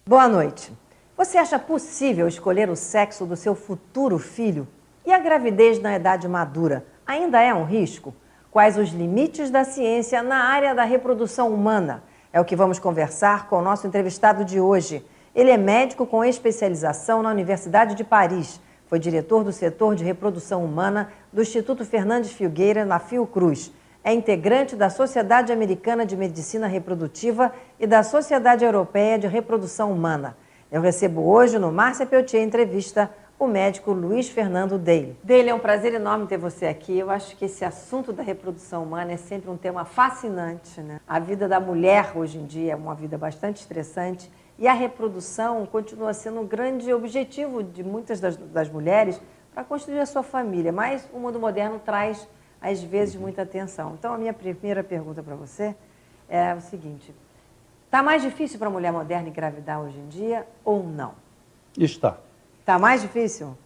Boa noite. Você acha possível escolher o sexo do seu futuro filho? E a gravidez na idade madura ainda é um risco? Quais os limites da ciência na área da reprodução humana? É o que vamos conversar com o nosso entrevistado de hoje. Ele é médico com especialização na Universidade de Paris. Foi diretor do setor de reprodução humana do Instituto Fernandes Filgueira, na Fiocruz. É integrante da Sociedade Americana de Medicina Reprodutiva e da Sociedade Europeia de Reprodução Humana. Eu recebo hoje no Márcia Peltier Entrevista o médico Luiz Fernando Deyle. Deyle, é um prazer enorme ter você aqui. Eu acho que esse assunto da reprodução humana é sempre um tema fascinante, né? A vida da mulher hoje em dia é uma vida bastante estressante e a reprodução continua sendo um grande objetivo de muitas das mulheres para construir a sua família, mas o mundo moderno traz, às vezes, muita atenção. Então, a minha primeira pergunta para você é o seguinte: está mais difícil para a mulher moderna engravidar hoje em dia ou não? Está. Está mais difícil?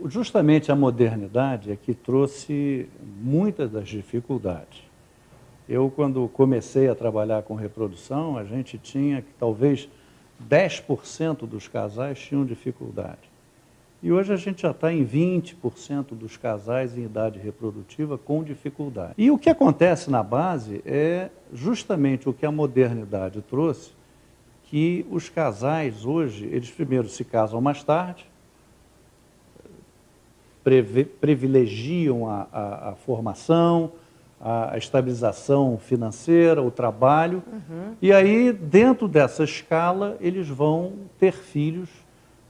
Justamente a modernidade é que trouxe muitas das dificuldades. Eu, quando comecei a trabalhar com reprodução, a gente tinha que talvez 10% dos casais tinham dificuldade. E hoje a gente já está em 20% dos casais em idade reprodutiva com dificuldade. E o que acontece na base é justamente o que a modernidade trouxe, que os casais hoje, eles primeiro se casam mais tarde, privilegiam a formação, a estabilização financeira, o trabalho, e aí dentro dessa escala eles vão ter filhos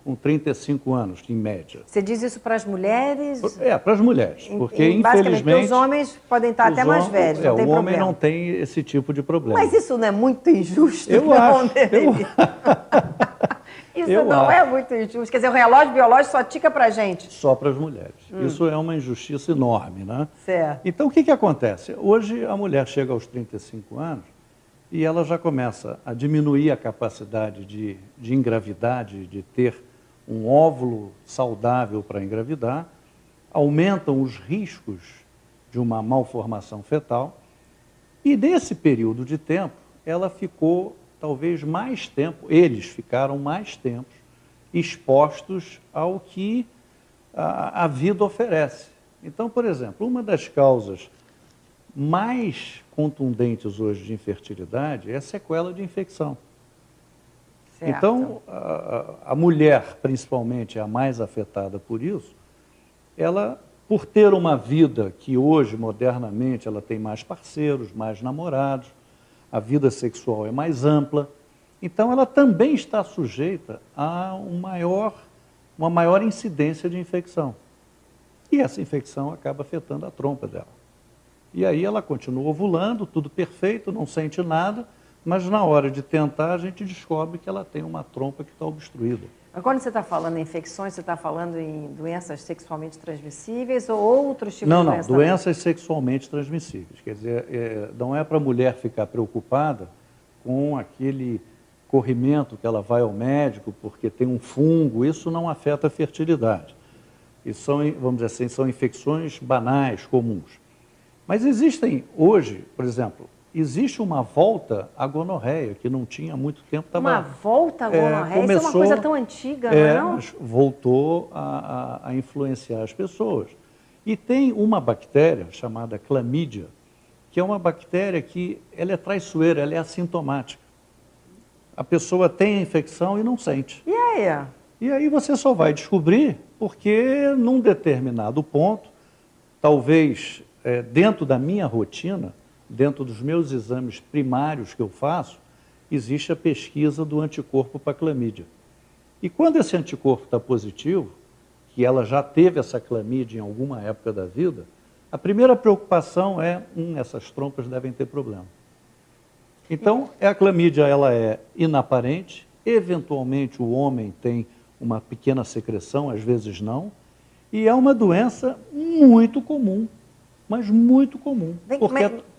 com 35 anos, em média. Você diz isso para as mulheres? Para as mulheres, porque infelizmente os homens podem estar até mais velhos, não tem o problema. homem não tem esse tipo de problema. Mas isso não é muito injusto? Eu acho. Isso não é muito injusto. Quer dizer, o relógio biológico só tica para a gente. Só para as mulheres. Isso é uma injustiça enorme, né? Certo. Então, o que acontece? Hoje, a mulher chega aos 35 anos e ela já começa a diminuir a capacidade de engravidar, de ter um óvulo saudável para engravidar, aumentam os riscos de uma malformação fetal, e nesse período de tempo, ela ficou talvez mais tempo, eles ficaram mais tempo expostos ao que a vida oferece. Então, por exemplo, uma das causas mais contundentes hoje de infertilidade é a sequela de infecção. Certo. Então, a mulher, principalmente, é a mais afetada por isso. Ela, por ter uma vida que hoje, modernamente, ela tem mais parceiros, mais namorados, a vida sexual é mais ampla, então ela também está sujeita a uma maior incidência de infecção. E essa infecção acaba afetando a trompa dela. E aí ela continua ovulando, tudo perfeito, não sente nada, mas na hora de tentar, a gente descobre que ela tem uma trompa que está obstruída. Mas quando você está falando em infecções, você está falando em doenças sexualmente transmissíveis ou outros tipos de doenças? Não, doenças sexualmente transmissíveis. Quer dizer, não é para a mulher ficar preocupada com aquele corrimento que ela vai ao médico porque tem um fungo, isso não afeta a fertilidade. Isso são, vamos dizer assim, são infecções banais, comuns. Mas existem hoje, por exemplo, existe uma volta à gonorreia, que não tinha há muito tempo. Uma volta à gonorreia? Isso é uma coisa tão antiga, não é? Mas voltou a influenciar as pessoas. E tem uma bactéria chamada clamídia, que é uma bactéria que ela é traiçoeira, ela é assintomática. A pessoa tem a infecção e não sente. E aí? E aí você só vai descobrir porque, num determinado ponto, talvez dentro da minha rotina, dentro dos meus exames primários que eu faço, existe a pesquisa do anticorpo para clamídia. E quando esse anticorpo está positivo, que ela já teve essa clamídia em alguma época da vida, a primeira preocupação é, essas trompas devem ter problema. Então, a clamídia ela é inaparente, eventualmente o homem tem uma pequena secreção, às vezes não, e é uma doença muito comum. Mas muito comum.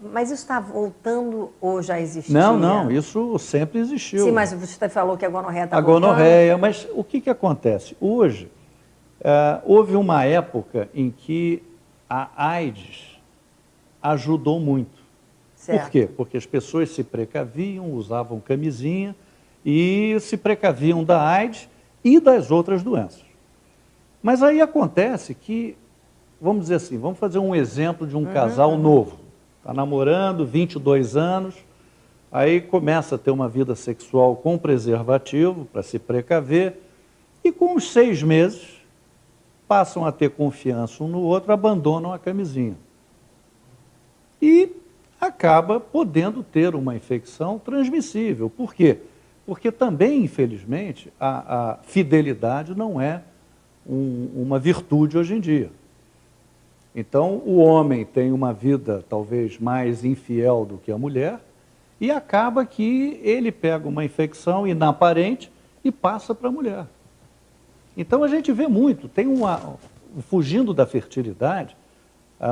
Mas isso está voltando ou já existia? Não, isso sempre existiu. Sim, mas você falou que a gonorreia está voltando. A gonorreia, mas o que acontece? Hoje, houve uma época em que a AIDS ajudou muito. Certo. Por quê? Porque as pessoas se precaviam, usavam camisinha e se precaviam da AIDS e das outras doenças. Mas aí acontece que, vamos dizer assim, vamos fazer um exemplo de um casal novo. Está namorando, 22 anos, aí começa a ter uma vida sexual com preservativo, para se precaver, e com uns 6 meses passam a ter confiança um no outro, abandonam a camisinha. E acaba podendo ter uma infecção transmissível. Por quê? Porque também, infelizmente, a fidelidade não é uma virtude hoje em dia. Então, o homem tem uma vida talvez mais infiel do que a mulher e acaba que ele pega uma infecção inaparente e passa para a mulher. Então, a gente vê muito, fugindo da fertilidade,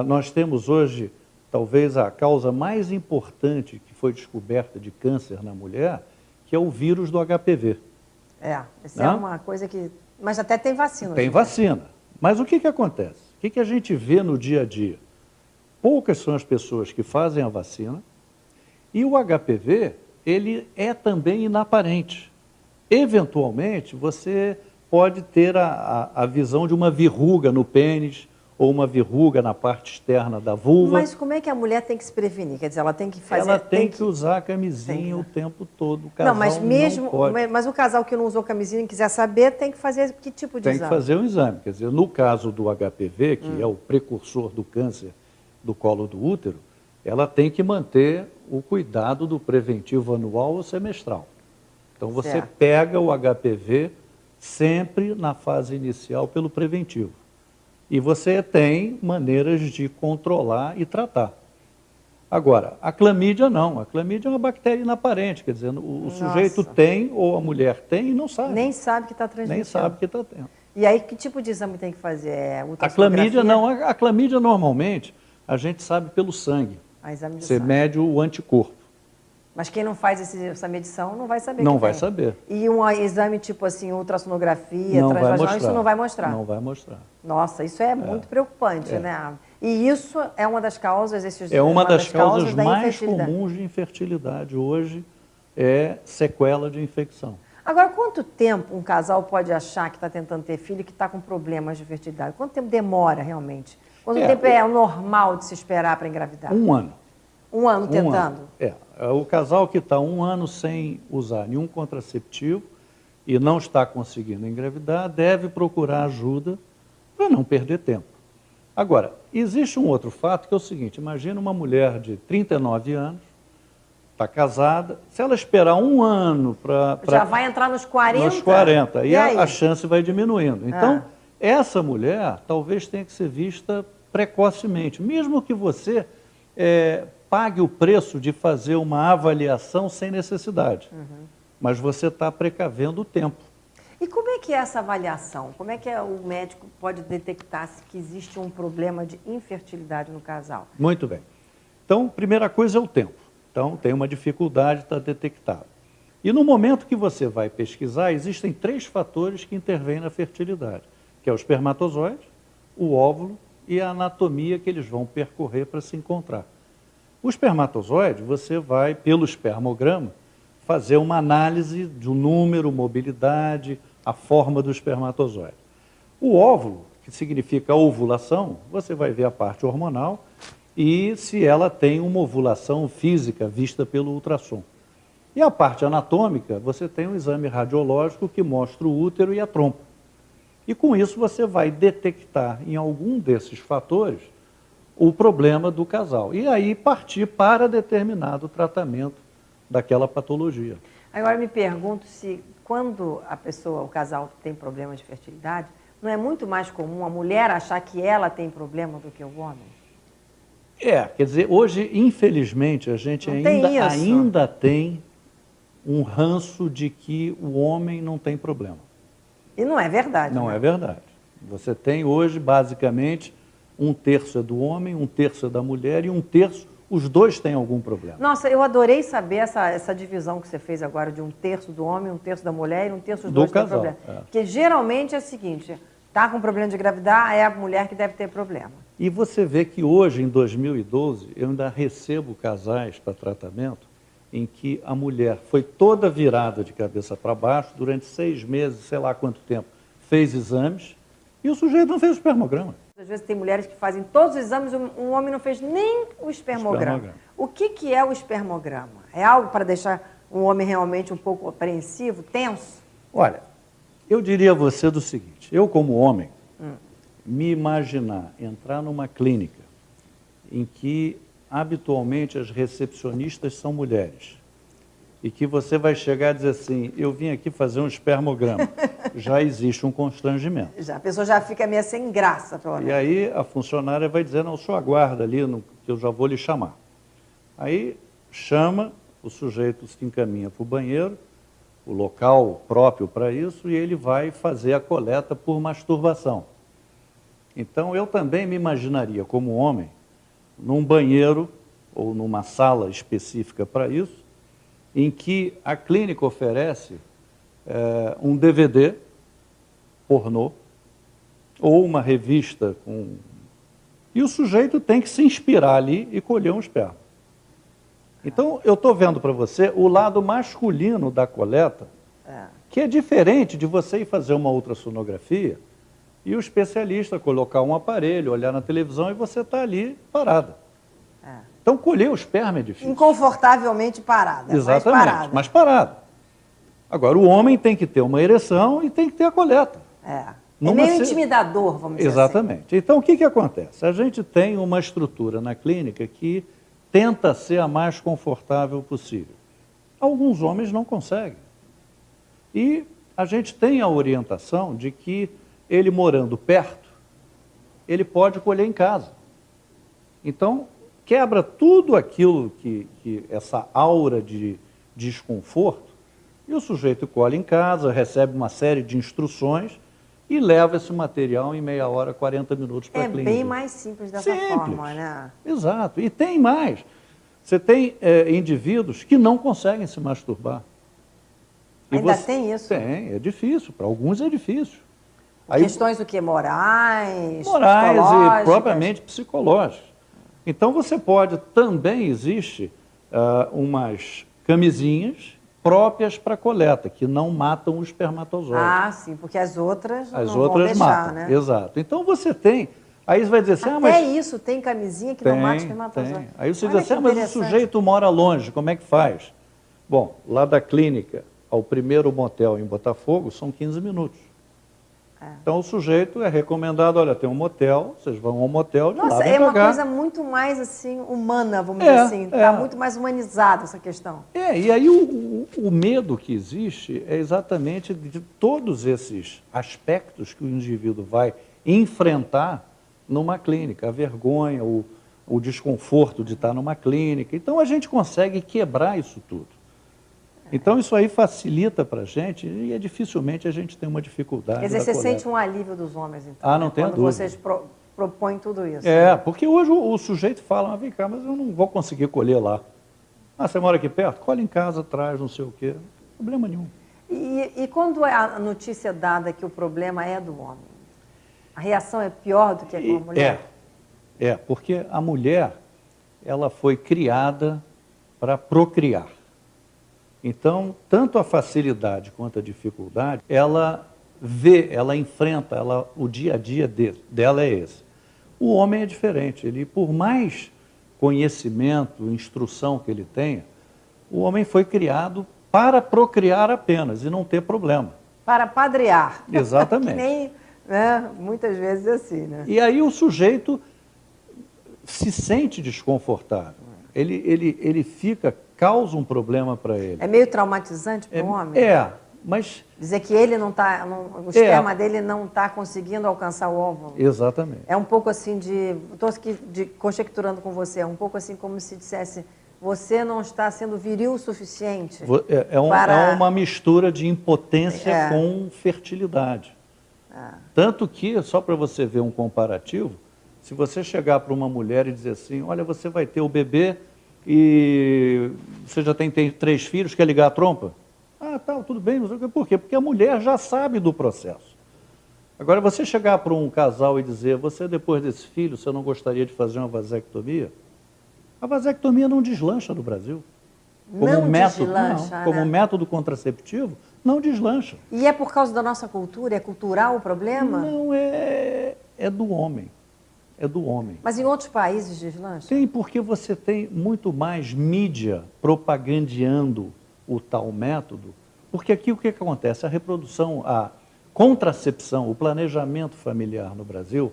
nós temos hoje talvez a causa mais importante que foi descoberta de câncer na mulher, que é o vírus do HPV. Essa é uma coisa que... Mas até tem vacina. Tem vacina. Mas o que acontece? O que a gente vê no dia a dia? Poucas são as pessoas que fazem a vacina e o HPV, ele é também inaparente. Eventualmente, você pode ter a visão de uma verruga no pênis ou uma verruga na parte externa da vulva. Mas como é que a mulher tem que se prevenir? Quer dizer, ela tem que fazer... Ela tem que usar a camisinha o tempo todo. O casal não, mas mesmo, não pode. Mas o casal que não usou camisinha e quiser saber, tem que fazer que tipo de exame? Tem que fazer um exame. Quer dizer, no caso do HPV, que é o precursor do câncer do colo do útero, ela tem que manter o cuidado do preventivo anual ou semestral. Então, você pega o HPV sempre na fase inicial pelo preventivo. E você tem maneiras de controlar e tratar. Agora, a clamídia não. A clamídia é uma bactéria inaparente, quer dizer, o sujeito tem ou a mulher tem e não sabe. Nem sabe que está transmitindo. Nem sabe que está tendo. E aí, que tipo de exame tem que fazer? A clamídia não. A clamídia, normalmente, a gente sabe pelo sangue. Exame de Você sangue. mede o anticorpo. Mas quem não faz essa medição não vai saber. Não vai saber. E um exame tipo assim, ultrassonografia, não vai mostrar. isso não vai mostrar? Não vai mostrar. Nossa, isso é muito preocupante, né? E isso é uma das causas, uma das causas mais comuns de infertilidade hoje, é sequela de infecção. Agora, quanto tempo um casal pode achar que está tentando ter filho e que está com problemas de fertilidade? Quanto tempo demora realmente? Quanto tempo é o normal de se esperar para engravidar? 1 ano. 1 ano tentando? O casal que está 1 ano sem usar nenhum contraceptivo e não está conseguindo engravidar, deve procurar ajuda para não perder tempo. Agora, existe um outro fato que é o seguinte, imagina uma mulher de 39 anos, está casada, se ela esperar 1 ano para... Já vai entrar nos 40? Nos 40, e a chance vai diminuindo. Então, essa mulher talvez tenha que ser vista precocemente, mesmo que você pague o preço de fazer uma avaliação sem necessidade, mas você está precavendo o tempo. E como é que é essa avaliação? Como é que o médico pode detectar que existe um problema de infertilidade no casal? Muito bem. Então, primeira coisa é o tempo. Então, tem uma dificuldade, está detectado. E no momento que você vai pesquisar, existem 3 fatores que intervêm na fertilidade, que é o espermatozoide, o óvulo e a anatomia que eles vão percorrer para se encontrar. O espermatozoide, você vai, pelo espermograma, fazer uma análise do número, mobilidade, a forma do espermatozoide. O óvulo, que significa ovulação, você vai ver a parte hormonal e se ela tem uma ovulação física vista pelo ultrassom. E a parte anatômica, você tem um exame radiológico que mostra o útero e a trompa. E com isso você vai detectar em algum desses fatores o problema do casal. E aí partir para determinado tratamento daquela patologia. Agora me pergunto se quando o casal tem problema de fertilidade, não é muito mais comum a mulher achar que ela tem problema do que o homem? Quer dizer, hoje, infelizmente, a gente ainda tem um ranço de que o homem não tem problema. E não é verdade. Não é verdade. Você tem hoje, basicamente, 1/3 é do homem, 1/3 é da mulher e 1/3, os dois têm algum problema. Nossa, eu adorei saber essa divisão que você fez agora de 1/3 do homem, 1/3 da mulher e 1/3 dos dois têm problema. Porque geralmente é o seguinte, está com problema de engravidar, é a mulher que deve ter problema. E você vê que hoje, em 2012, eu ainda recebo casais para tratamento em que a mulher foi toda virada de cabeça para baixo durante 6 meses, sei lá quanto tempo, fez exames e o sujeito não fez o espermograma. Às vezes tem mulheres que fazem todos os exames, um homem não fez nem o espermograma. O que é o espermograma? É algo para deixar um homem realmente um pouco apreensivo, tenso? Olha, eu diria a você do seguinte, eu como homem, me imaginar entrar numa clínica em que habitualmente as recepcionistas são mulheres e que você vai chegar e dizer assim, eu vim aqui fazer um espermograma, já existe um constrangimento. Já, a pessoa já fica meio sem graça, pelo menos. E aí a funcionária vai dizer, não, o senhor aguarda ali, que eu já vou lhe chamar. Aí chama, o sujeito se encaminha para o banheiro, o local próprio para isso, e ele vai fazer a coleta por masturbação. Então eu também me imaginaria como homem, num banheiro ou numa sala específica para isso, em que a clínica oferece um DVD pornô ou uma revista com... E o sujeito tem que se inspirar ali e colher um esperma. Então, eu estou vendo para você o lado masculino da coleta, que é diferente de você ir fazer uma ultrassonografia e o especialista colocar um aparelho, olhar na televisão e você está ali parada. Então, colher o esperma é difícil. Inconfortavelmente parada. Exatamente, mas parada. Agora, o homem tem que ter uma ereção e tem que ter a coleta. É meio intimidador, vamos dizer assim. Exatamente. Então, o que acontece? A gente tem uma estrutura na clínica que tenta ser a mais confortável possível. Alguns homens não conseguem. E a gente tem a orientação de que ele morando perto, ele pode colher em casa. Então, quebra tudo aquilo que essa aura de desconforto, e o sujeito colhe em casa, recebe uma série de instruções e leva esse material em meia hora, 40 minutos para a clínica. É bem mais simples dessa forma, né? Exato. E tem mais. Você tem indivíduos que não conseguem se masturbar. Ainda tem isso? Tem, é difícil. Para alguns é difícil. Questões do que? Morais e propriamente psicológicas. Então você pode, também existe umas camisinhas próprias para coleta, que não matam o espermatozoide. Ah, sim, porque as outras as não outras vão deixar, matam, né? Exato. Então você tem, aí você vai dizer assim, Até isso, tem camisinha que não mata o espermatozoide. Tem. Aí você diz assim, mas o sujeito mora longe, como é que faz? Bom, lá da clínica ao primeiro motel em Botafogo são 15 minutos. Então o sujeito é recomendado, olha, tem um motel, vocês vão ao motel de lá, Nossa, é uma coisa muito mais assim, humana, vamos dizer assim. Está muito mais humanizada essa questão. E aí o medo que existe é exatamente de todos esses aspectos que o indivíduo vai enfrentar numa clínica. A vergonha, o desconforto de estar numa clínica. Então a gente consegue quebrar isso tudo. Então isso aí facilita para a gente e dificilmente a gente tem uma dificuldade. Quer dizer, você sente um alívio dos homens, então, não tenho dúvida. Quando vocês propõem tudo isso. Porque hoje o sujeito fala, vem cá, mas eu não vou conseguir colher lá. Você mora aqui perto? Colhe em casa, traz, não sei o quê. Problema nenhum. E quando a notícia é dada que o problema é do homem? A reação é pior do que a com a mulher? Porque a mulher, ela foi criada para procriar. Então, tanto a facilidade quanto a dificuldade, ela vê, ela enfrenta, o dia a dia dela é esse. O homem é diferente, ele, por mais conhecimento, instrução que ele tenha, o homem foi criado para procriar apenas e não ter problema. Para padrear. Exatamente. Que nem, né, muitas vezes assim, né? E aí o sujeito se sente desconfortável. Ele causa um problema para ele. É meio traumatizante para o homem? Mas... Dizer que ele não está, o esperma dele não está conseguindo alcançar o óvulo. Exatamente. É um pouco assim estou aqui conjecturando com você, é um pouco assim como se dissesse, você não está sendo viril o suficiente. É uma mistura de impotência com fertilidade. Tanto que, só para você ver um comparativo, se você chegar para uma mulher e dizer assim, olha, você vai ter o bebê e você já tem 3 filhos, quer ligar a trompa? Tudo bem, não sei o quê. Por quê? Porque a mulher já sabe do processo. Agora, você chegar para um casal e dizer, você depois desse filho, você não gostaria de fazer uma vasectomia? A vasectomia não deslancha no Brasil. Como método contraceptivo, não deslancha. E é por causa da nossa cultura? É cultural o problema? Não, é do homem. É do homem. Mas em outros países deslancha? Tem, porque você tem muito mais mídia propagandeando o tal método. Porque aqui o que acontece? A reprodução, a contracepção, o planejamento familiar no Brasil,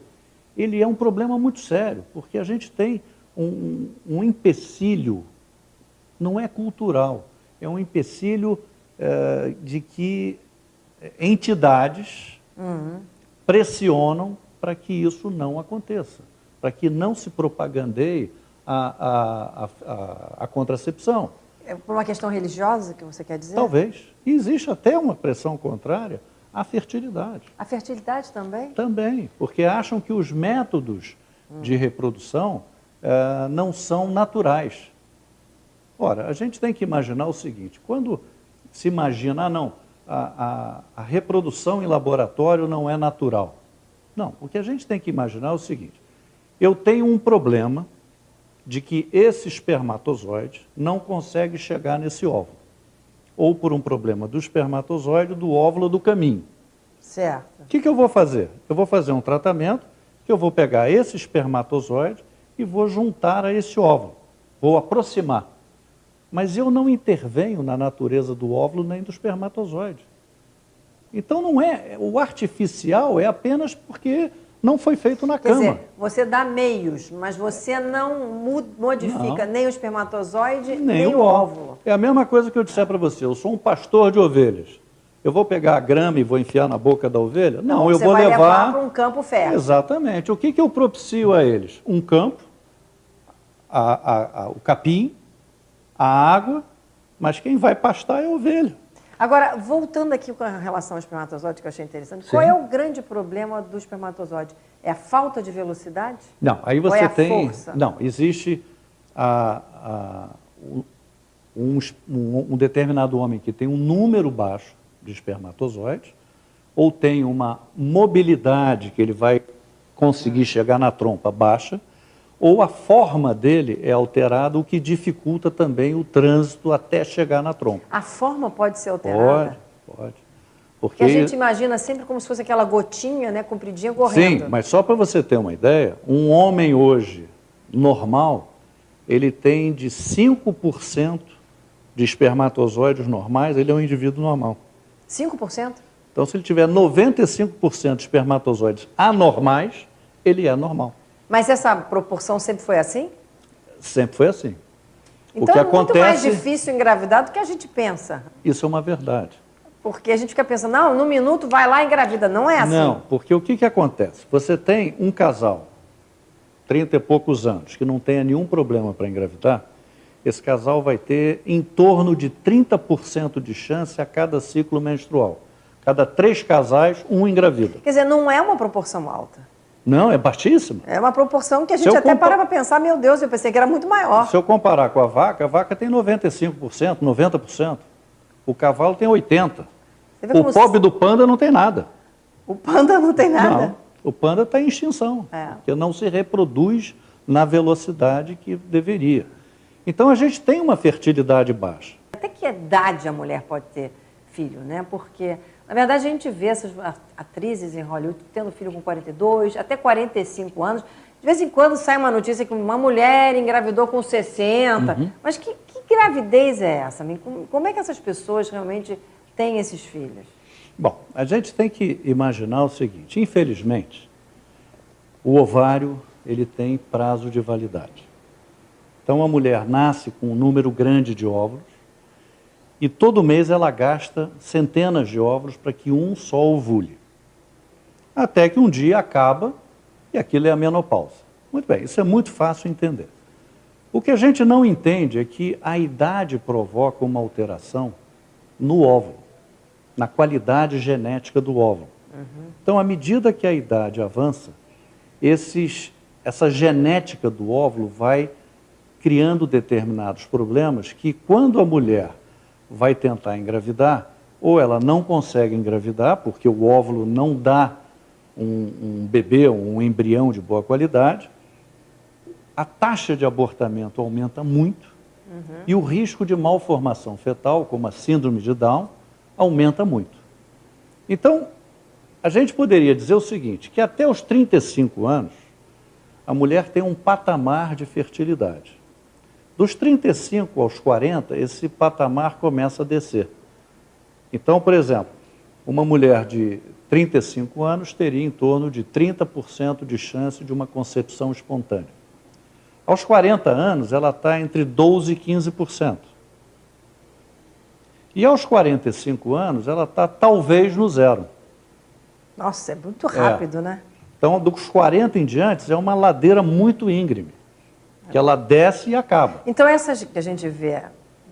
ele é um problema muito sério, porque a gente tem um empecilho, não é cultural, é um empecilho de que entidades pressionam para que isso não aconteça, para que não se propagandeie a contracepção. É por uma questão religiosa que você quer dizer? Talvez. E existe até uma pressão contrária à fertilidade. A fertilidade também? Também, porque acham que os métodos de reprodução não são naturais. Ora, a gente tem que imaginar o seguinte, quando se imagina, a reprodução em laboratório não é natural. Não, o que a gente tem que imaginar é o seguinte, eu tenho um problema de que esse espermatozoide não consegue chegar nesse óvulo. Ou por um problema do espermatozoide, do óvulo, do caminho. Certo. O que eu vou fazer? Eu vou fazer um tratamento que eu vou pegar esse espermatozoide e vou juntar a esse óvulo. Vou aproximar. Mas eu não intervenho na natureza do óvulo nem do espermatozoide. Então não é, o artificial é apenas porque não foi feito na cama. Quer dizer, você dá meios, mas você não modifica nem o espermatozoide, nem o óvulo. É a mesma coisa que eu disser para você, eu sou um pastor de ovelhas. Eu vou pegar a grama e vou enfiar na boca da ovelha? Não, eu vou levar para um campo fértil. Exatamente. O que eu propicio a eles? Um campo, o capim, a água, mas quem vai pastar é a ovelha. Agora, voltando aqui com relação ao espermatozoide, que eu achei interessante, qual é o grande problema do espermatozoide? É a falta de velocidade? Não, aí você ou é tem... a força? Não, existe um determinado homem que tem um número baixo de espermatozoides, ou tem uma mobilidade que ele vai conseguir chegar na trompa baixa, ou a forma dele é alterada, o que dificulta também o trânsito até chegar na trompa. A forma pode ser alterada? Pode. Porque a gente imagina sempre como se fosse aquela gotinha, né, compridinha, correndo. Sim, mas só para você ter uma ideia, um homem hoje, normal, ele tem de 5% de espermatozoides normais, ele é um indivíduo normal. 5%? Então, se ele tiver 95% de espermatozoides anormais, ele é normal. Mas essa proporção sempre foi assim? Sempre foi assim. Então o que acontece... muito mais difícil engravidar do que a gente pensa. Isso é uma verdade. Porque a gente fica pensando, não, no minuto vai lá e engravida. Não é assim. Não, porque o que acontece? Você tem um casal, 30 e poucos anos, que não tenha nenhum problema para engravidar, esse casal vai ter em torno de 30% de chance a cada ciclo menstrual. Cada 3 casais, um engravida. Quer dizer, não é uma proporção alta. Não, é baixíssima. É uma proporção que a gente até para pensar, meu Deus, eu pensei que era muito maior. Se eu comparar com a vaca tem 95%, 90%. O cavalo tem 80%. O pobre do panda não tem nada. O panda não tem nada? Não, o panda está em extinção, porque não se reproduz na velocidade que deveria. Então a gente tem uma fertilidade baixa. Até que idade a mulher pode ter filho, né? Porque... na verdade, a gente vê essas atrizes em Hollywood tendo filho com 42, até 45 anos. De vez em quando sai uma notícia que uma mulher engravidou com 60. Mas que gravidez é essa? Como é que essas pessoas realmente têm esses filhos? Bom, a gente tem que imaginar o seguinte. Infelizmente, o ovário ele tem prazo de validade. Então, a mulher nasce com um número grande de óvulos, e todo mês ela gasta centenas de óvulos para que um só ovule. Até que um dia acaba e aquilo é a menopausa. Muito bem, isso é muito fácil entender. O que a gente não entende é que a idade provoca uma alteração no óvulo, na qualidade genética do óvulo. Então, à medida que a idade avança, essa genética do óvulo vai criando determinados problemas que, quando a mulher vai tentar engravidar, ou ela não consegue engravidar, porque o óvulo não dá um bebê, um embrião de boa qualidade, a taxa de abortamento aumenta muito E o risco de malformação fetal, como a síndrome de Down, aumenta muito. Então, a gente poderia dizer o seguinte, que até os 35 anos, a mulher tem um patamar de fertilidade. Dos 35 aos 40, esse patamar começa a descer. Então, por exemplo, uma mulher de 35 anos teria em torno de 30% de chance de uma concepção espontânea. Aos 40 anos, ela está entre 12% e 15%. E aos 45 anos, ela está talvez no zero. Nossa, é muito rápido, né? Então, dos 40 em diante, é uma ladeira muito íngreme, que ela desce e acaba. Então, essas que a gente vê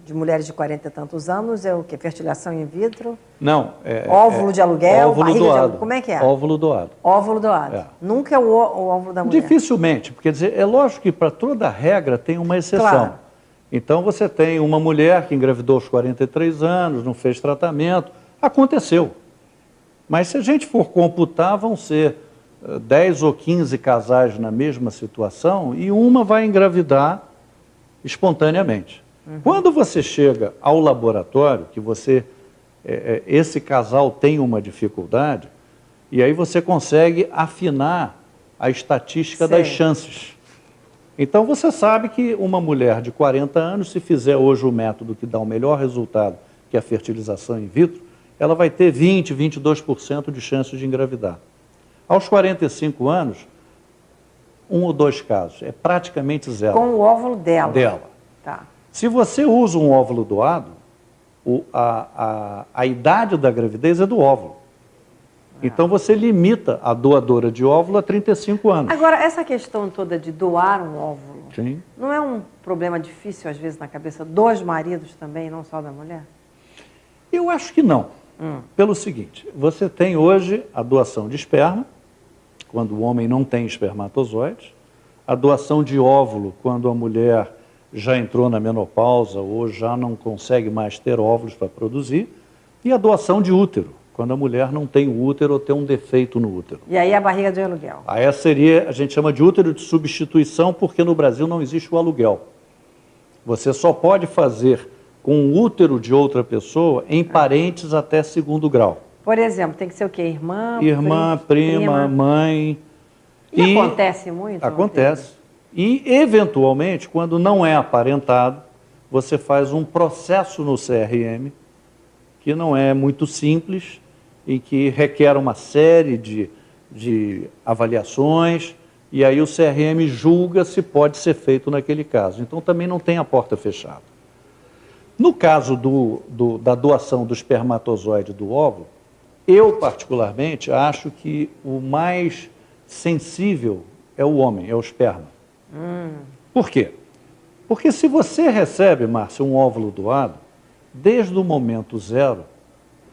de mulheres de 40 e tantos anos é o quê? Fertilização in vitro? Não. Óvulo de aluguel? Óvulo barriga doado. de aluguel? Como é que é? Óvulo doado. Óvulo doado. É. Nunca é o óvulo da mulher? Dificilmente, porque quer dizer, é lógico que para toda regra tem uma exceção. Claro. Então, você tem uma mulher que engravidou aos 43 anos, não fez tratamento, aconteceu. Mas se a gente for computar, vão ser 10 ou 15 casais na mesma situação e uma vai engravidar espontaneamente. Quando você chega ao laboratório, que esse casal tem uma dificuldade, e aí você consegue afinar a estatística das chances. Então você sabe que uma mulher de 40 anos, se fizer hoje o método que dá o melhor resultado, que é a fertilização in vitro, ela vai ter 20, 22% de chances de engravidar. Aos 45 anos, 1 ou 2 casos, é praticamente zero. Com o óvulo dela? Tá. Se você usa um óvulo doado, a idade da gravidez é do óvulo. Então você limita a doadora de óvulo a 35 anos. Agora, essa questão toda de doar um óvulo, Sim. Não é um problema difícil, às vezes, na cabeça dos maridos também, não só da mulher? Eu acho que não. Pelo seguinte, você tem hoje a doação de esperma, quando o homem não tem espermatozoides, a doação de óvulo, quando a mulher já entrou na menopausa ou já não consegue mais ter óvulos para produzir, e a doação de útero, quando a mulher não tem o útero ou tem um defeito no útero. E aí a barriga de aluguel? Aí a gente chama de útero de substituição, porque no Brasil não existe o aluguel. Você só pode fazer com o útero de outra pessoa em parentes até 2º grau. Por exemplo, tem que ser o quê? Irmã, prima, mãe. E acontece muito? Acontece. E, eventualmente, quando não é aparentado, você faz um processo no CRM, que não é muito simples e que requer uma série de avaliações, e aí o CRM julga se pode ser feito naquele caso. Então, também não tem a porta fechada. No caso da doação do espermatozoide do óvulo, eu, particularmente, acho que o mais sensível é o homem, é o esperma. Por quê? Porque se você recebe, Márcia, um óvulo doado, desde o momento zero,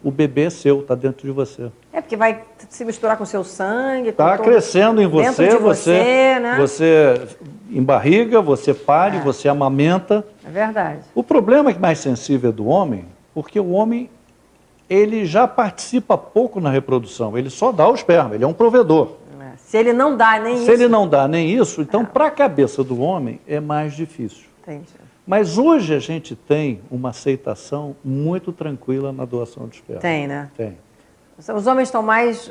o bebê é seu, está dentro de você. É porque vai se misturar com o seu sangue. Está crescendo em você, dentro de você, né? Você embarriga, você pare, você amamenta. É verdade. O problema mais sensível é do homem, porque o homem ele já participa pouco na reprodução, ele só dá o esperma, ele é um provedor. Se ele não dá nem isso... Se ele não dá nem isso, então para a cabeça do homem é mais difícil. Entendi. Mas hoje a gente tem uma aceitação muito tranquila na doação de esperma. Tem, né? Tem. Os homens estão mais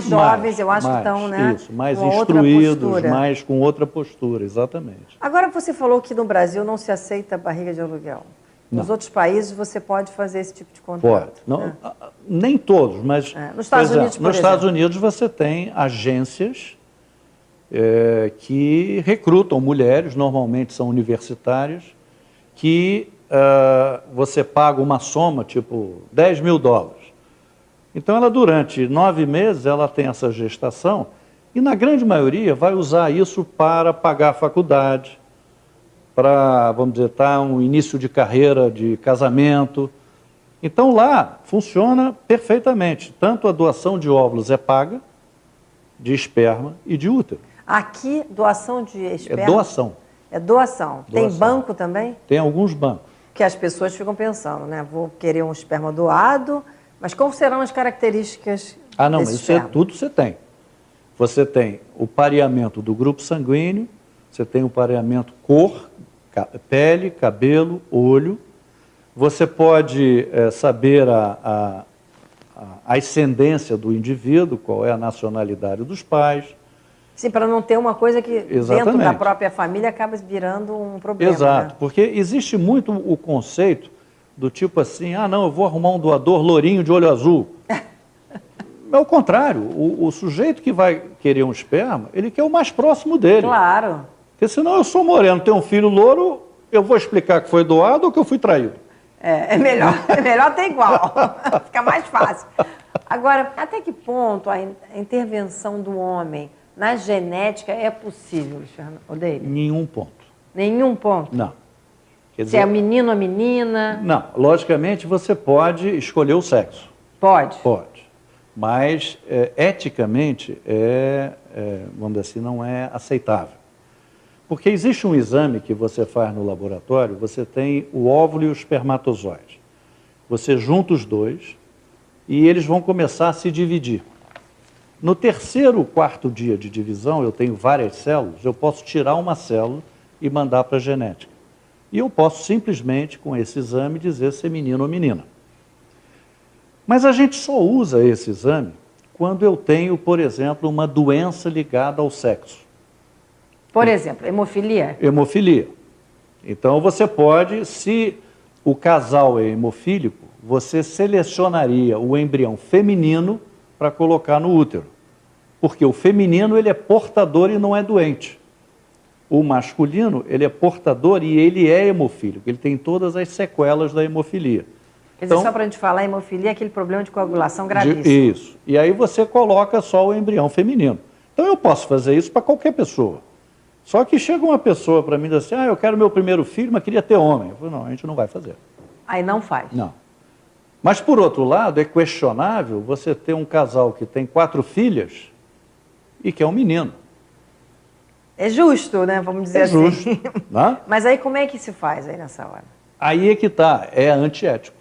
jovens, eu acho que estão, né? Isso, mais com instruídos, mais com outra postura, exatamente. Agora você falou que no Brasil não se aceita barriga de aluguel. Nos outros países você pode fazer esse tipo de contrato. Pode. Não, nem todos, mas nos Estados Unidos, por nos Estados Unidos você tem agências que recrutam mulheres, normalmente são universitárias, que você paga uma soma, tipo $10 mil. Então ela durante 9 meses ela tem essa gestação e na grande maioria vai usar isso para pagar a faculdade, para, vamos dizer, um início de carreira, de casamento. Então lá funciona perfeitamente. Tanto a doação de óvulos é paga, de esperma e de útero. Aqui, doação de esperma? É doação. É doação. Tem banco também? Tem alguns bancos. Que as pessoas ficam pensando, né? Vou querer um esperma doado, mas quais serão as características não, desse mas esperma? tudo você tem. Você tem o pareamento do grupo sanguíneo, você tem o pareamento cor, pele, cabelo, olho. Você pode saber a ascendência do indivíduo, qual é a nacionalidade dos pais. Sim, para não ter uma coisa que Exatamente. Dentro da própria família acaba virando um problema. Exato, né? Porque existe muito o conceito do tipo assim, ah não, eu vou arrumar um doador lourinho de olho azul. É o contrário, o sujeito que vai querer um esperma, ele quer o mais próximo dele. Claro. Porque senão eu sou moreno, tenho um filho louro, eu vou explicar que foi doado ou que eu fui traído. É melhor ter igual, fica mais fácil. Agora, até que ponto a intervenção do homem na genética é possível, Luiz Fernando Odeilio? Nenhum ponto. Nenhum ponto? Não. Quer Se é menino ou menina? Não, logicamente você pode escolher o sexo. Pode? Pode. Mas, eticamente, vamos dizer assim, não é aceitável. Porque existe um exame que você faz no laboratório, você tem o óvulo e o espermatozoide. Você junta os dois e eles vão começar a se dividir. No terceiro ou quarto dia de divisão, eu tenho várias células, eu posso tirar uma célula e mandar para a genética. E eu posso simplesmente, com esse exame, dizer se é menino ou menina. Mas a gente só usa esse exame quando eu tenho, por exemplo, uma doença ligada ao sexo. Por exemplo, hemofilia? Hemofilia. Então você pode, se o casal é hemofílico, você selecionaria o embrião feminino para colocar no útero. Porque o feminino ele é portador e não é doente. O masculino ele é portador e ele é hemofílico. Ele tem todas as sequelas da hemofilia. Quer dizer, só para a gente falar, a hemofilia é aquele problema de coagulação gravíssimo. Isso. E aí você coloca só o embrião feminino. Então eu posso fazer isso para qualquer pessoa. Só que chega uma pessoa para mim e diz assim, eu quero meu primeiro filho, mas queria ter homem. Eu falo, não, a gente não vai fazer. Aí não faz? Não. Mas, por outro lado, é questionável você ter um casal que tem 4 filhas e que é um menino. É justo, né? Vamos dizer assim. É justo. Né? Mas aí como é que se faz aí nessa hora? Aí é que está, é antiético.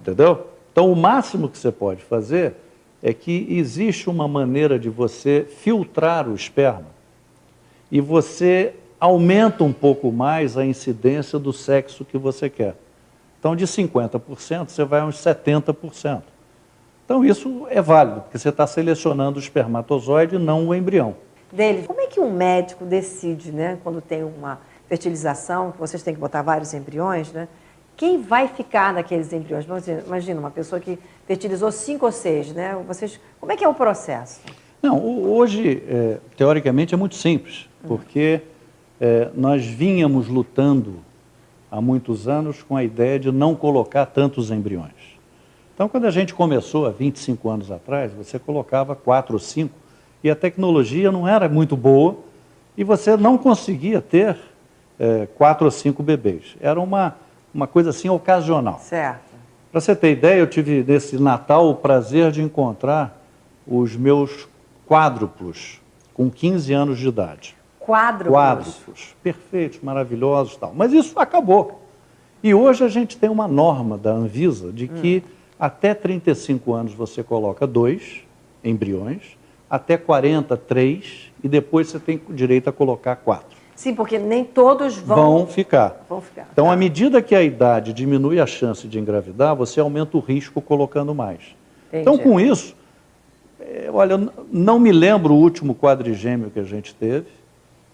Entendeu? Então, o máximo que você pode fazer é que existe uma maneira de você filtrar o esperma e você aumenta um pouco mais a incidência do sexo que você quer. Então, de 50%, você vai a uns 70%. Então, isso é válido, porque você está selecionando o espermatozoide e não o embrião. Deles, como é que um médico decide, né, quando tem uma fertilização, que vocês têm que botar vários embriões, né? Quem vai ficar naqueles embriões? Imagina, uma pessoa que fertilizou 5 ou 6, né? Como é que é o processo? Não, hoje, teoricamente, é muito simples, porque nós vínhamos lutando há muitos anos com a ideia de não colocar tantos embriões. Então, quando a gente começou, há 25 anos atrás, você colocava 4 ou 5, e a tecnologia não era muito boa, e você não conseguia ter 4 ou 5 bebês. Era uma coisa assim ocasional. Certo. Para você ter ideia, eu tive nesse Natal o prazer de encontrar os meus quádruplos, com 15 anos de idade. Quádruplos? Quádruplos, perfeitos, maravilhosos e tal. Mas isso acabou. E hoje a gente tem uma norma da Anvisa de que até 35 anos você coloca 2 embriões, até 40, 3, e depois você tem direito a colocar 4. Sim, porque nem todos vão ficar. Vão ficar. Então, à medida que a idade diminui a chance de engravidar, você aumenta o risco colocando mais. Entendi. Então, com isso, olha, não me lembro o último quadrigêmeo que a gente teve.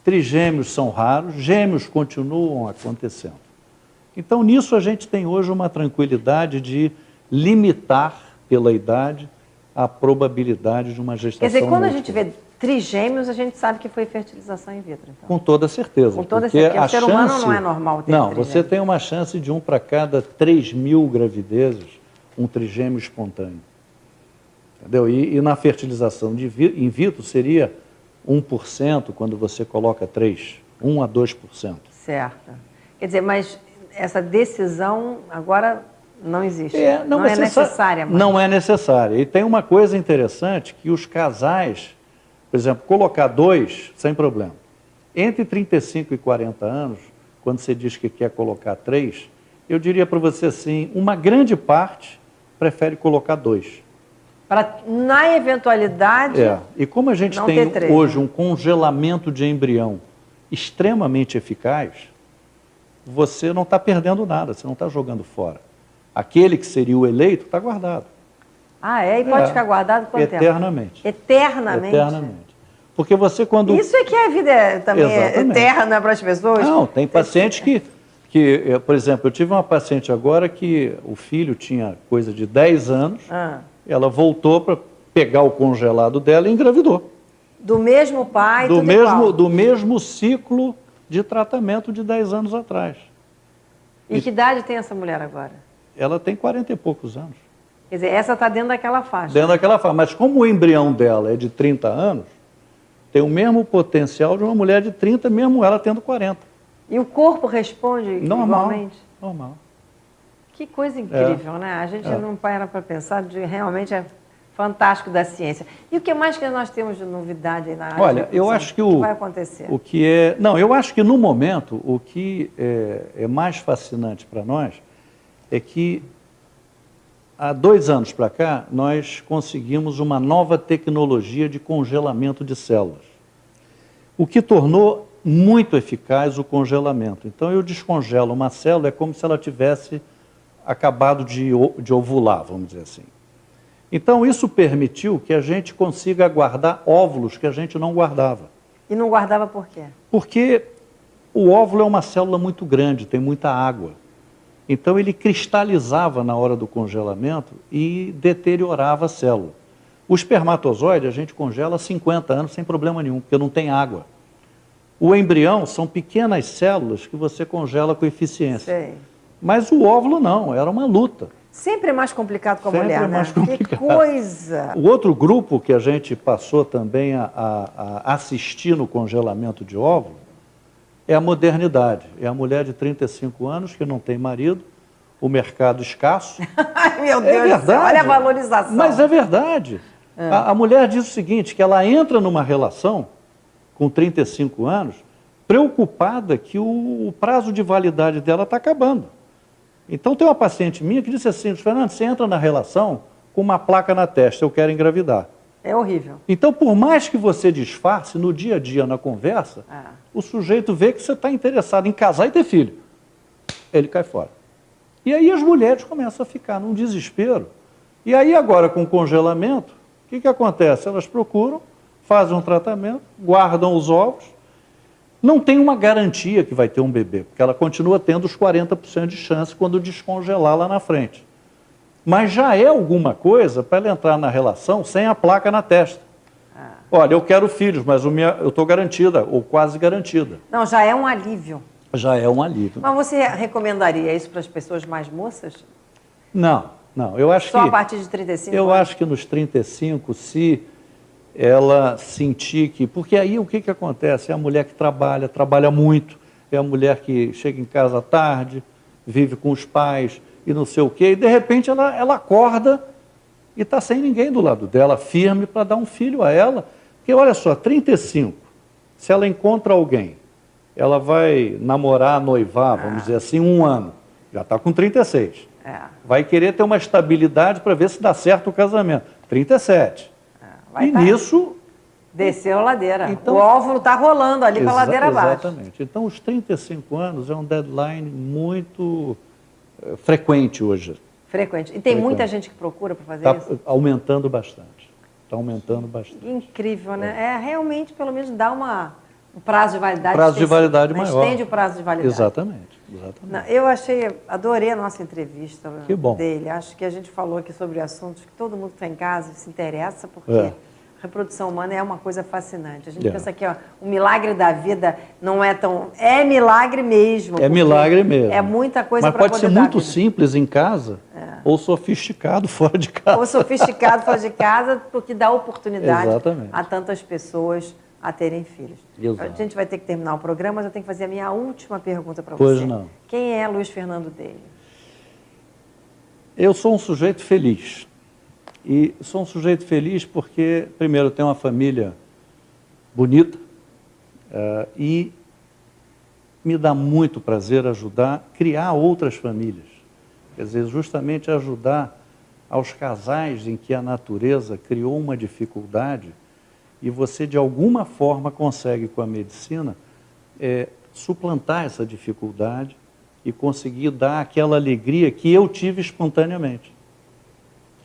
Trigêmeos são raros, gêmeos continuam acontecendo. Então, nisso a gente tem hoje uma tranquilidade de limitar pela idade a probabilidade de uma gestação. Quer dizer, quando múltipla. a gente vê trigêmeos, a gente sabe que foi fertilização in vitro. Então. Com toda certeza. Com toda certeza, porque o ser humano não é normal ter Não, trigêmeos. você tem uma chance de 1 para cada 3.000 gravidezes, um trigêmeo espontâneo. Entendeu? E na fertilização in vitro seria 1% quando você coloca 3, 1 a 2%. Certo. Quer dizer, mas essa decisão agora não existe. Não é necessária mais. Não é necessária. E tem uma coisa interessante que os casais, por exemplo, colocar 2, sem problema. Entre 35 e 40 anos, quando você diz que quer colocar 3, eu diria para você assim, uma grande parte prefere colocar 2. Na eventualidade. E como a gente tem hoje um congelamento de embrião extremamente eficaz, você não está perdendo nada, você não está jogando fora. Aquele que seria o eleito está guardado. Ah, é? E pode ficar guardado quanto eternamente. tempo? Eternamente? Eternamente. Porque você quando... Isso é que a vida também é eterna para as pessoas? Não, tem pacientes que, por exemplo, eu tive uma paciente agora que o filho tinha coisa de 10 anos, ela voltou para pegar o congelado dela e engravidou. Do mesmo pai, do mesmo ciclo de tratamento de 10 anos atrás. E que idade tem essa mulher agora? Ela tem 40 e poucos anos. Quer dizer, essa está dentro daquela faixa. Dentro daquela faixa. Mas como o embrião dela é de 30 anos, tem o mesmo potencial de uma mulher de 30, mesmo ela tendo 40. E o corpo responde igualmente? Normal. Que coisa incrível, né? A gente não para pensar, realmente é fantástico da ciência. E o que mais que nós temos de novidade aí na área? Olha, eu acho que o que vai acontecer? Eu acho que no momento o que é mais fascinante para nós é que há 2 anos para cá nós conseguimos uma nova tecnologia de congelamento de células, o que tornou muito eficaz o congelamento. Então eu descongelo uma célula, é como se ela tivesse acabado de ovular, vamos dizer assim. Então, isso permitiu que a gente consiga guardar óvulos que a gente não guardava. E não guardava por quê? Porque o óvulo é uma célula muito grande, tem muita água. Então, ele cristalizava na hora do congelamento e deteriorava a célula. O espermatozoide a gente congela há 50 anos sem problema nenhum, porque não tem água. O embrião são pequenas células que você congela com eficiência. Sei. Mas o óvulo não, era uma luta. Sempre é mais complicado com a Sempre mulher, é mais né? complicado. Que coisa! O outro grupo que a gente passou também a assistir no congelamento de óvulo é a modernidade. É a mulher de 35 anos que não tem marido, o mercado escasso. Ai, meu Deus do céu, olha a valorização. Mas é verdade. A mulher diz o seguinte, que ela entra numa relação com 35 anos preocupada que o prazo de validade dela está acabando. Então, tem uma paciente minha que disse assim, Fernando, você entra na relação com uma placa na testa, eu quero engravidar. É horrível. Então, por mais que você disfarce, no dia a dia, na conversa, o sujeito vê que você está interessado em casar e ter filho. Ele cai fora. E aí as mulheres começam a ficar num desespero. E aí agora, com o congelamento, o que acontece? Elas procuram, fazem um tratamento, guardam os ovos, não tem uma garantia que vai ter um bebê, porque ela continua tendo os 40% de chance quando descongelar lá na frente. Mas já é alguma coisa para ela entrar na relação sem a placa na testa. Olha, eu quero filhos, mas eu estou garantida, ou quase garantida. Não, já é um alívio. Já é um alívio. Mas você recomendaria isso para as pessoas mais moças? Não, eu acho que... Só a partir de 35 Eu acho que nos 35, se ela sentir que... Porque aí o que acontece? É a mulher que trabalha muito, é a mulher que chega em casa à tarde, vive com os pais e não sei o quê, e de repente ela acorda e está sem ninguém do lado dela, firme para dar um filho a ela. Porque olha só, 35, se ela encontra alguém, ela vai namorar, noivar, vamos dizer assim, 1 ano, já está com 36. Vai querer ter uma estabilidade para ver se dá certo o casamento. 37. E nisso... Desceu a ladeira. Então, o óvulo está rolando ali para a ladeira abaixo. Exatamente. Então, os 35 anos é um deadline muito frequente hoje. Frequente. E tem muita gente que procura para fazer isso? Está aumentando bastante. Está aumentando bastante. Incrível, né? Realmente, pelo menos, dá um prazo de validade. Prazo de validade maior. Estende o prazo de validade. Exatamente. Não, eu adorei a nossa entrevista dele. Acho que a gente falou aqui sobre assuntos que todo mundo que está em casa se interessa, porque a reprodução humana é uma coisa fascinante. A gente pensa que o milagre da vida não é tão... É milagre mesmo. É milagre mesmo. É muita coisa para poder dar. Mas pode ser muito simples em casa, ou sofisticado fora de casa. Ou sofisticado fora de casa, porque dá oportunidade a tantas pessoas a terem filhos. Exato. A gente vai ter que terminar o programa, mas eu tenho que fazer a minha última pergunta para você. Pois não. Quem é Luiz Fernando Deyle? Eu sou um sujeito feliz. E sou um sujeito feliz porque, primeiro, eu tenho uma família bonita e me dá muito prazer ajudar a criar outras famílias. Quer dizer, justamente ajudar aos casais em que a natureza criou uma dificuldade e você, de alguma forma, consegue, com a medicina, suplantar essa dificuldade e conseguir dar aquela alegria que eu tive espontaneamente.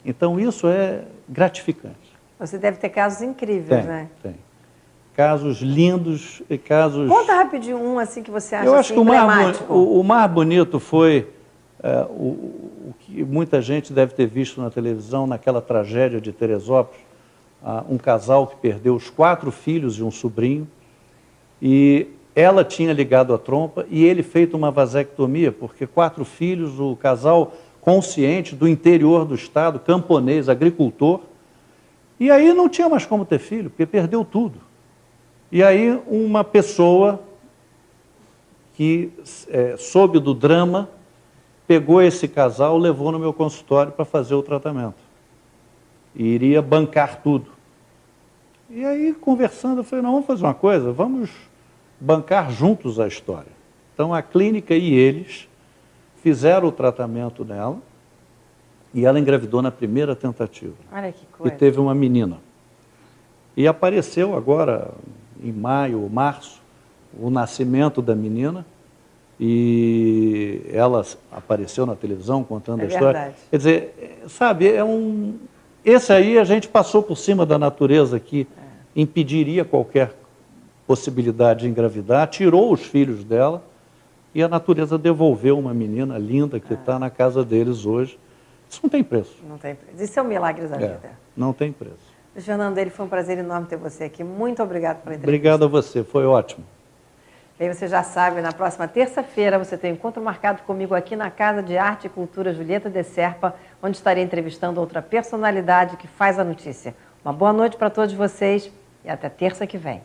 Então, isso é gratificante. Você deve ter casos incríveis, né? Tem. Casos lindos e casos... Conta rapidinho um assim que você acha Eu acho assim, que emblemático. o mais bonito foi o que muita gente deve ter visto na televisão, naquela tragédia de Teresópolis, um casal que perdeu os 4 filhos e um sobrinho, e ela tinha ligado a trompa e ele feito uma vasectomia, porque 4 filhos, o casal consciente do interior do estado, camponês, agricultor, e aí não tinha mais como ter filho, porque perdeu tudo. E aí uma pessoa que soube do drama, pegou esse casal, levou no meu consultório para fazer o tratamento. E iria bancar tudo. E aí, conversando, eu falei, não, vamos fazer uma coisa, vamos bancar juntos a história. Então, a clínica e eles fizeram o tratamento nela e ela engravidou na primeira tentativa. Olha que coisa. E teve uma menina. E apareceu agora, em maio ou março, o nascimento da menina, e ela apareceu na televisão contando a história. Verdade. Quer dizer, sabe, esse aí a gente passou por cima da natureza que impediria qualquer possibilidade de engravidar, tirou os filhos dela e a natureza devolveu uma menina linda que está na casa deles hoje. Isso não tem preço. Não tem preço. Isso é um milagre da vida. Não tem preço. Fernando, foi um prazer enorme ter você aqui. Muito obrigado pela entrevista. Obrigado a você, foi ótimo. E aí você já sabe, na próxima terça-feira você tem um encontro marcado comigo aqui na Casa de Arte e Cultura Julieta de Serpa, onde estarei entrevistando outra personalidade que faz a notícia. Uma boa noite para todos vocês e até terça que vem.